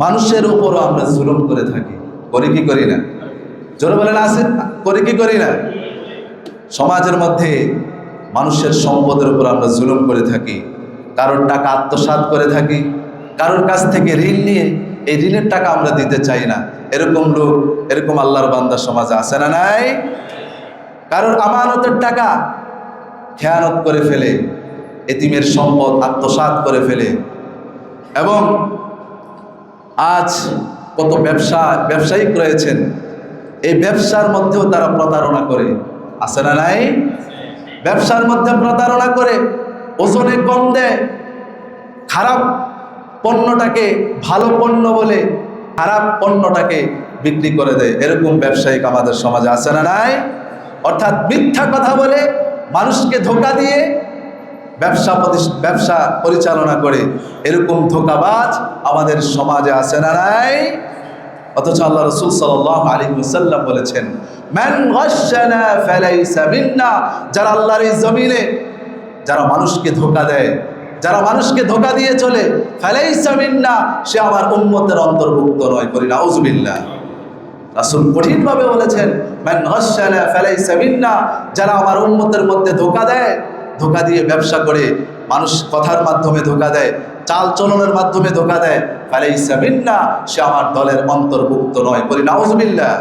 মানুষের উপরও আমরা জুলুম করে থাকি, করি কি করি না? জোরে বলেন আছে, করি কি করি না? সমাজের মধ্যে মানুষের সম্পদের উপর আমরা জুলুম করে থাকি, কারোর টাকা আত্মসাৎ করে থাকি, কারোর কাছ থেকে ঋণ নিয়ে এই ঋণের টাকা আমরা দিতে চাই না, এরকম লোক, এরকম আল্লাহর বান্দা সমাজে আছে না নাই? কারোর আমানতের টাকা খেয়ানত করে ফেলে, এতিমের সম্পদ আত্মসাৎ করে ফেলে। এবং আজ কত ব্যবসায়িক রয়েছেন, এই ব্যবসার মধ্যেও তারা প্রতারণা করে, আছে না নাই? ব্যবসার মধ্যে প্রতারণা করে, ওজনে কম দেয়, খারাপ পণ্যটাকে ভালো পণ্য বলে খারাপ পণ্যটাকে বিক্রি করে দেয়। এরকম ব্যবসায়িক আমাদের সমাজে আছে না নাই? অর্থাৎ মিথ্যা কথা বলে, মানুষকে ধোঁকা দিয়ে ব্যবসা পরিচালনা করে, এরকম ধোঁকাবাজ আমাদের সমাজে আছে না নাই? অথচ আল্লাহ রাসূল সাল্লাল্লাহু আলাইহি ওয়াসাল্লাম বলেছেন, মান গাশশানা ফালাইসা মিন্না, যারা আল্লাহর এই জমিনে যারা মানুষকে ধোঁকা দেয়, যারা মানুষকে ধোঁকা দিয়ে চলে, ফালাইসা মিন্না, সে আমার উম্মতের অন্তর্ভুক্ত নয়। করি নাউযুবিল্লাহ। রাসূল কঠিনভাবে বলেছেন, মান গাশশানা ফালাইসা মিন্না, যারা আমার উম্মতের মধ্যে ধোঁকা দেয়, ধোঁকা দিয়ে ব্যবসা করে, মানুষ কথার মাধ্যমে ধোঁকা দেয়, চাল চলনের মাধ্যমে ধোঁকা দেয়, ফালাইসা মিন্না, সে আমার দলের অন্তর্ভুক্ত নয়। করি নাউযুবিল্লাহ।